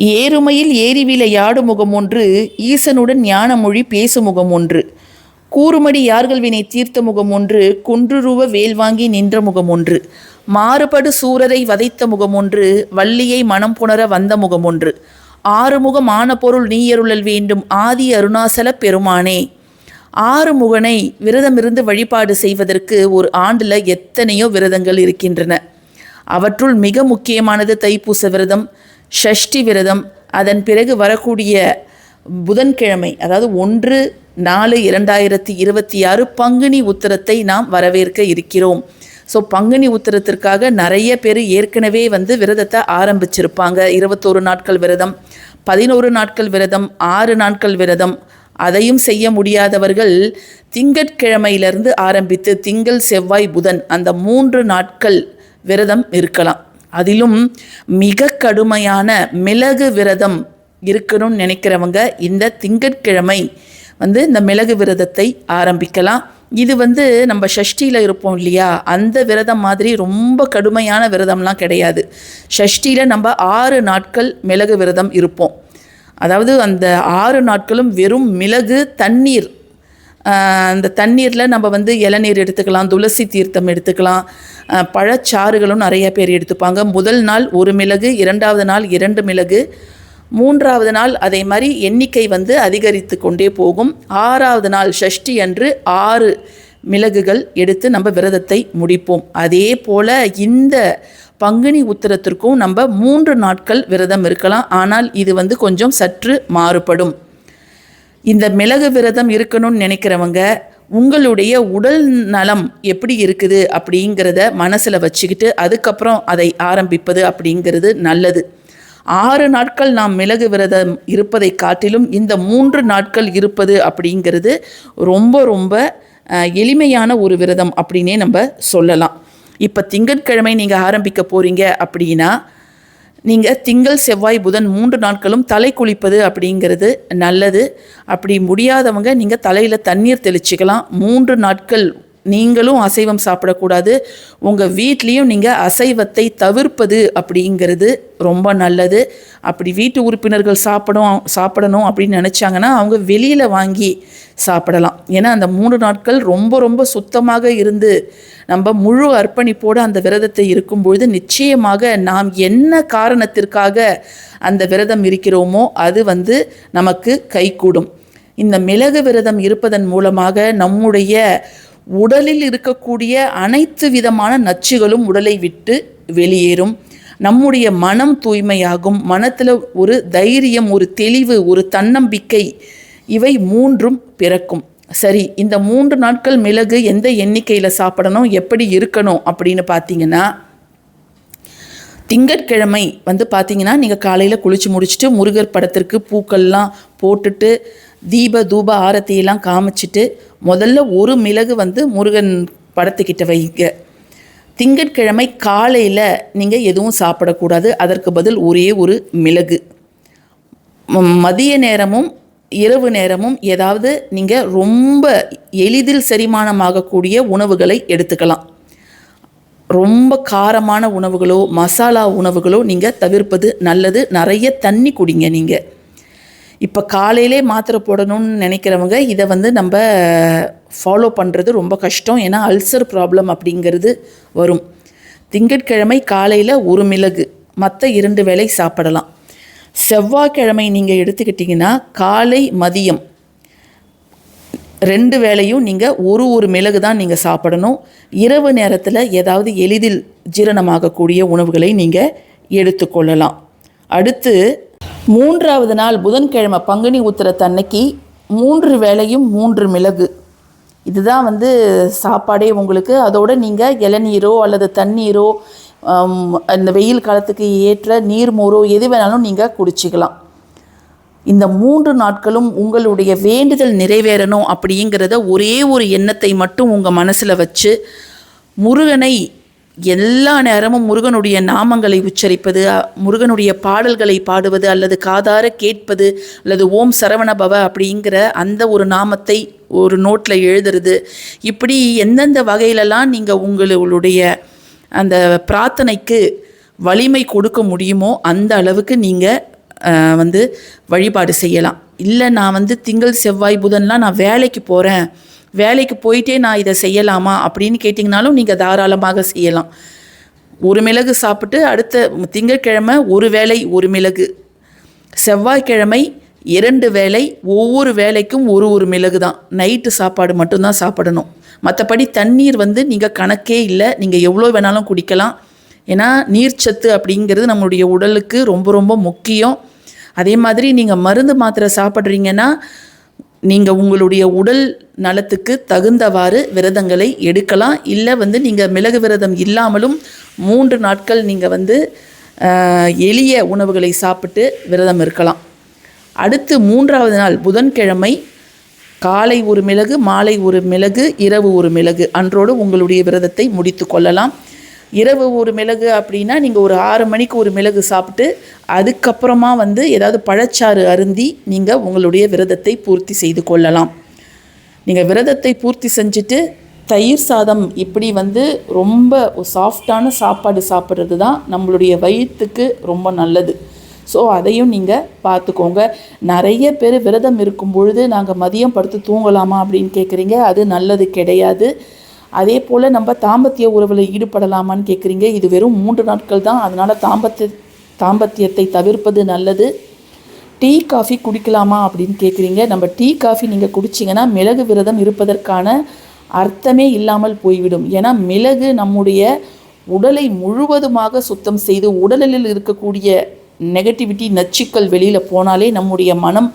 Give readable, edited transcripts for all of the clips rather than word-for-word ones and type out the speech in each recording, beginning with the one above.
ஏறுமையில் ஏறி விளையாடு முகம் ஒன்று, ஈசனுடன் ஞானமொழி பேசு முகம் ஒன்று, கூறுமடி யார்கள் வினை தீர்த்த முகம் ஒன்று, குன்றுருவ வேல் வாங்கி நின்ற முகம் ஒன்று, மாறுபடு சூரரை வதைத்த முகம் ஒன்று, வள்ளியை மனம் புணர வந்த முகம் ஒன்று, ஆறுமுகம் ஆன பொருள் நீயருளல் வேண்டும் ஆதி அருணாசல பெருமானே. ஆறுமுகனை விரதமிருந்து வழிபாடு செய்வதற்கு ஒரு ஆண்டில் எத்தனையோ விரதங்கள் இருக்கின்றன. அவற்றுள் மிக முக்கியமானது தைப்பூச விரதம், ஷஷ்டி விரதம், அதன் பிறகு வரக்கூடிய புதன்கிழமை, அதாவது 1/4/2026 பங்குனி உத்திரத்தை நாம் வரவேற்க இருக்கிறோம். ஸோ பங்குனி உத்திரத்திற்காக நிறைய பேர் ஏற்கனவே விரதத்தை ஆரம்பிச்சிருப்பாங்க. 21 நாட்கள் விரதம், 11 நாட்கள் விரதம், 6 நாட்கள் விரதம். அதையும் செய்ய முடியாதவர்கள் திங்கட்கிழமையிலிருந்து ஆரம்பித்து திங்கள் செவ்வாய் புதன் அந்த 3 நாட்கள் விரதம் இருக்கலாம். அதிலும் மிக கடுமையான மிளகு விரதம் இருக்கணும்னு நினைக்கிறவங்க இந்த திங்கட்கிழமை இந்த மிளகு விரதத்தை ஆரம்பிக்கலாம். இது நம்ம ஷஷ்டியில் இருப்போம் இல்லையா, அந்த விரதம் மாதிரி ரொம்ப கடுமையான விரதம்லாம் கிடையாது. ஷஷ்டியில் நம்ம 6 நாட்கள் மிளகு விரதம் இருப்போம். அதாவது அந்த 6 நாட்களும் வெறும் மிளகு தண்ணீர், அந்த தண்ணீரில் நம்ம இளநீர் எடுத்துக்கலாம், துளசி தீர்த்தம் எடுத்துக்கலாம், பழச்சாறுகளும் நிறைய பேர் எடுத்துப்பாங்க. முதல் நாள் 1 மிளகு, 2வது நாள் 2 மிளகு, 3வது நாள் அதே மாதிரி எண்ணிக்கை அதிகரித்து கொண்டே போகும். 6வது நாள் ஷஷ்டி அன்று 6 மிளகுகள் எடுத்து நம்ம விரதத்தை முடிப்போம். அதே போல் இந்த பங்குனி உத்திரத்திற்கும் நம்ம 3 நாட்கள் விரதம் இருக்கலாம். ஆனால் இது கொஞ்சம் சற்று மாறுபடும். இந்த மிளகு விரதம் இருக்கணும்னு நினைக்கிறவங்க உங்களுடைய உடல் நலம் எப்படி இருக்குது அப்படிங்கிறத மனசில் வச்சுக்கிட்டு அதுக்கப்புறம் அதை ஆரம்பிப்பது அப்படிங்கிறது நல்லது. 6 நாட்கள் நாம் மிளகு விரதம் இருப்பதை காட்டிலும் இந்த 3 நாட்கள் இருப்பது அப்படிங்கிறது ரொம்ப ரொம்ப எளிமையான ஒரு விரதம் அப்படின்னே நம்ம சொல்லலாம். இப்போ திங்கட்கிழமை நீங்கள் ஆரம்பிக்க போகிறீங்க அப்படின்னா நீங்கள் திங்கள் செவ்வாய் புதன் 3 நாட்களும் தலை குளிப்பது அப்படிங்கிறது நல்லது. அப்படி முடியாதவங்க நீங்கள் தலையில் தண்ணீர் தெளிச்சிக்கலாம். 3 நாட்கள் நீங்களும் அசைவம் சாப்பிடக்கூடாது, உங்கள் வீட்லேயும் நீங்கள் அசைவத்தை தவிர்ப்பது அப்படிங்கிறது ரொம்ப நல்லது. அப்படி வீட்டு உறுப்பினர்கள் சாப்பிடணும் அப்படின்னு நினச்சாங்கன்னா அவங்க வெளியில் வாங்கி சாப்பிடலாம். ஏன்னா அந்த 3 நாட்கள் ரொம்ப ரொம்ப சுத்தமாக இருந்து நம்ம முழு அர்ப்பணிப்போடு அந்த விரதத்தை இருக்கும்பொழுது நிச்சயமாக நாம் என்ன காரணத்திற்காக அந்த விரதம் இருக்கிறோமோ அது நமக்கு கைகூடும். இந்த மிளகு விரதம் இருப்பதன் மூலமாக நம்முடைய உடலில் இருக்கக்கூடிய அனைத்து விதமான நச்சுகளும் உடலை விட்டு வெளியேறும். நம்முடைய மனம் தூய்மையாகும். மனத்தில் ஒரு தைரியம், ஒரு தெளிவு, ஒரு தன்னம்பிக்கை, இவை 3ம் பிறக்கும். சரி, இந்த 3 நாட்கள் மிளகு எந்த எண்ணிக்கையில் சாப்பிடணும், எப்படி இருக்கணும் அப்படின்னு பார்த்தீங்கன்னா, திங்கட்கிழமை பார்த்தீங்கன்னா நீங்கள் காலையில் குளித்து முடிச்சுட்டு முருகர் படத்திற்கு பூக்கள்லாம் போட்டுட்டு தீப தூப ஆரத்தியெல்லாம் காமிச்சிட்டு முதல்ல 1 மிளகு முருகன் படத்துக்கிட்ட வைங்க. திங்கட்கிழமை காலையில் நீங்கள் எதுவும் சாப்பிடக்கூடாது. அதற்கு பதில் ஒரே ஒரு மிளகு. மதிய நேரமும் இரவு நேரமும் ஏதாவது நீங்கள் ரொம்ப எளிதில் செரிமானமாகக்கூடிய உணவுகளை எடுத்துக்கலாம். ரொம்ப காரமான உணவுகளோ மசாலா உணவுகளோ நீங்கள் தவிர்ப்பது நல்லது. நிறைய தண்ணி குடிங்க. நீங்கள் இப்போ காலையிலே மாத்திரை போடணும்னு நினைக்கிறவங்க இதை நம்ம ஃபாலோ பண்ணுறது ரொம்ப கஷ்டம். ஏன்னா அல்சர் ப்ராப்ளம் அப்படிங்கிறது வரும். திங்கட்கிழமை காலையில் 1 மிளகு, மற்ற 2 வேளை சாப்பிடலாம். செவ்வாய்க்கிழமை நீங்கள் எடுத்துக்கிட்டிங்கன்னா காலை மதியம் 2 வேளையும் நீங்கள் ஒரு மிளகு தான் நீங்கள் சாப்பிடணும். இரவு நேரத்தில் ஏதாவது எளிதில் ஜீரணமாகக்கூடிய உணவுகளை நீங்கள் எடுத்துக்கொள்ளலாம். அடுத்து 3வது நாள் புதன்கிழமை பங்குனி உத்திரத்தன்னைக்கு 3 வேளையும் 3 மிளகு. இதுதான் சாப்பாடே உங்களுக்கு. அதோடு நீங்கள் இளநீரோ அல்லது தண்ணீரோ இந்த வெயில் காலத்துக்கு ஏற்ற நீர்மோரோ எது வேணாலும் நீங்கள் குடிச்சிக்கலாம். இந்த 3 நாட்களும் உங்களுடைய வேண்டுதல் நிறைவேறணும் அப்படிங்கிறத ஒரே ஒரு எண்ணத்தை மட்டும் உங்கள் மனசில் வச்சு முருகனை எல்லா நேரமும் முருகனுடைய நாமங்களை உச்சரிப்பது, முருகனுடைய பாடல்களை பாடுவது, அல்லது காதார கேட்பது, அல்லது ஓம் சரவண பவ அப்படிங்கிற அந்த ஒரு நாமத்தை ஒரு நோட்டில் எழுதுறது, இப்படி எந்தெந்த வகையிலலாம் நீங்கள் உங்களுடைய அந்த பிரார்த்தனைக்கு வலிமை கொடுக்க முடியுமோ அந்த அளவுக்கு நீங்கள் வந்து வழிபாடு செய்யலாம். இல்லை நான் வந்து திங்கள் செவ்வாய் புதன்லாம் நான் வேலைக்கு போகிறேன், வேலைக்கு போயிட்டே நான் இதை செய்யலாமா அப்படின்னு கேட்டிங்கனாலும் நீங்கள் தாராளமாக செய்யலாம். ஒரு மிளகு சாப்பிட்டு அடுத்த திங்கட்கிழமை ஒரு வேளை ஒரு மிளகு, செவ்வாய்க்கிழமை 2 வேளை, ஒவ்வொரு வேளைக்கும் ஒரு மிளகு தான். நைட்டு சாப்பாடு மட்டும்தான் சாப்பிடணும். மற்றபடி தண்ணீர் வந்து நீங்கள் கணக்கே இல்லை, நீங்கள் எவ்வளோ வேணாலும் குடிக்கலாம். ஏன்னா நீர்ச்சத்து அப்படிங்கிறது நம்மளுடைய உடலுக்கு ரொம்ப ரொம்ப முக்கியம். அதே மாதிரி நீங்கள் மருந்து மாத்திரை சாப்பிட்றீங்கன்னா நீங்கள் உங்களுடைய உடல் நலத்துக்கு தகுந்தவாறு விரதங்களை எடுக்கலாம். இல்லை வந்து நீங்கள் மிளகு விரதம் இல்லாமலும் 3 நாட்கள் நீங்கள் வந்து எளிய உணவுகளை சாப்பிட்டு விரதம் இருக்கலாம். அடுத்து 3வது நாள் புதன்கிழமை காலை ஒரு மிளகு, மாலை ஒரு மிளகு, இரவு ஒரு மிளகு அன்றோடு உங்களுடைய விரதத்தை முடித்து கொள்ளலாம். இரவு ஒரு மிளகு அப்படின்னா நீங்கள் ஒரு 6 மணிக்கு ஒரு மிளகு சாப்பிட்டு அதுக்கப்புறமா வந்து ஏதாவது பழச்சாறு அருந்தி நீங்கள் உங்களுடைய விரதத்தை பூர்த்தி செய்து கொள்ளலாம். நீங்கள் விரதத்தை பூர்த்தி செஞ்சுட்டு தயிர் சாதம் இப்படி வந்து ரொம்ப சாஃப்டான சாப்பாடு சாப்பிட்றது தான் நம்மளுடைய வயிற்றுக்கு ரொம்ப நல்லது. ஸோ அதையும் நீங்கள் பார்த்துக்கோங்க. நிறைய பேர் விரதம் இருக்கும் பொழுது நாங்கள் மதியம் படுத்து தூங்கலாமா அப்படின்னு கேட்குறீங்க. அது நல்லது கிடையாது. அதே போல் நம்ம தாம்பத்திய உறவில் ஈடுபடலாமான்னு கேட்குறீங்க. இது வெறும் 3 நாட்கள் தான். அதனால் தாம்பத்தியத்தை தவிர்ப்பது நல்லது. டீ காஃபி குடிக்கலாமா அப்படின்னு கேட்குறீங்க. நம்ம டீ காஃபி நீங்கள் குடிச்சிங்கன்னா மிளகு விரதம் இருப்பதற்கான அர்த்தமே இல்லாமல் போய்விடும். ஏன்னா மிளகு நம்முடைய உடலை முழுவதுமாக சுத்தம் செய்து உடலில் இருக்கக்கூடிய நெகட்டிவிட்டி நச்சுக்கள் வெளியில் போனாலே நம்முடைய மனம்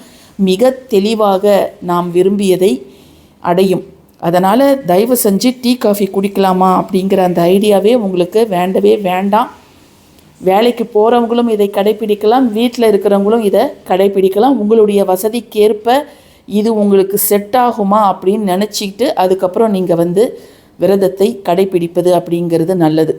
மிக தெளிவாக நாம் விரும்பியதை அடையும். அதனால் தயவு செஞ்சு டீ காஃபி குடிக்கலாமா அப்படிங்கிற அந்த ஐடியாவே உங்களுக்கு வேண்டவே வேண்டாம். வேலைக்கு போகிறவங்களும் இதை கடைப்பிடிக்கலாம், வீட்டில் இருக்கிறவங்களும் இதை கடைப்பிடிக்கலாம். உங்களுடைய வசதிக்கேற்ப இது உங்களுக்கு செட் ஆகுமா அப்படின்னு நினச்சிக்கிட்டு அதுக்கப்புறம் நீங்கள் வந்து விரதத்தை கடைப்பிடிப்பது அப்படிங்கிறது நல்லது.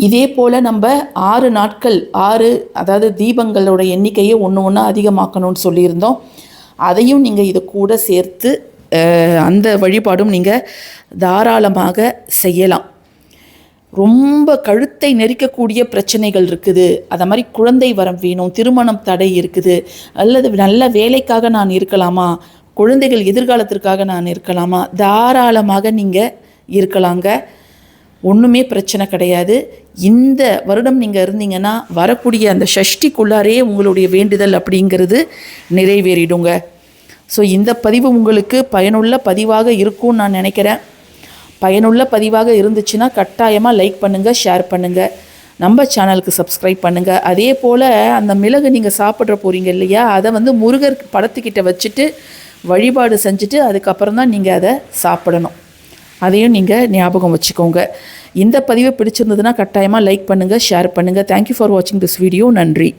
இதே போல் நம்ம 6 நாட்கள் 6 அதாவது தீபங்களோட எண்ணிக்கையை ஒன்று அதிகமாக்கணும்னு சொல்லியிருந்தோம். அதையும் நீங்கள் இது கூட சேர்த்து அந்த வழிபாடும் நீங்கள் தாராளமாக செய்யலாம். ரொம்ப கழுத்தை நெரிக்கக்கூடிய பிரச்சனைகள் இருக்குது, அதை மாதிரி குழந்தை வரம் வேணும், திருமணம் தடை இருக்குது, அல்லது நல்ல வேலைக்காக நான் இருக்கலாமா, குழந்தைகள் எதிர்காலத்திற்காக நான் இருக்கலாமா, தாராளமாக நீங்கள் இருக்கலாங்க. ஒன்றுமே பிரச்சனை கிடையாது. இந்த வருடம் நீங்கள் இருந்தீங்கன்னா வரக்கூடிய அந்த ஷஷ்டிக்குள்ளாரே உங்களுடைய வேண்டுதல் அப்படிங்கிறது நிறைவேறிடுங்க. ஸோ இந்த பதிவு உங்களுக்கு பயனுள்ள பதிவாக இருக்கும்னு நான் நினைக்கிறேன். பயனுள்ள பதிவாக இருந்துச்சுன்னா கட்டாயமாக லைக் பண்ணுங்கள், ஷேர் பண்ணுங்கள், நம்ம சேனலுக்கு சப்ஸ்கிரைப் பண்ணுங்கள். அதே போல் அந்த மிளகு நீங்கள் சாப்பிட்ற போகிறீங்க இல்லையா, அதை வந்து முருகர் படத்துக்கிட்ட வச்சுட்டு வழிபாடு செஞ்சுட்டு அதுக்கப்புறம் தான் நீங்கள் அதை சாப்பிடணும். அதையும் நீங்கள் ஞாபகம் வச்சுக்கோங்க. இந்த பதிவை பிடிச்சிருந்ததுன்னா கட்டாயமாக லைக் பண்ணுங்கள், ஷேர் பண்ணுங்கள். தேங்க்யூ ஃபார் வாட்சிங் திஸ் வீடியோ. நன்றி.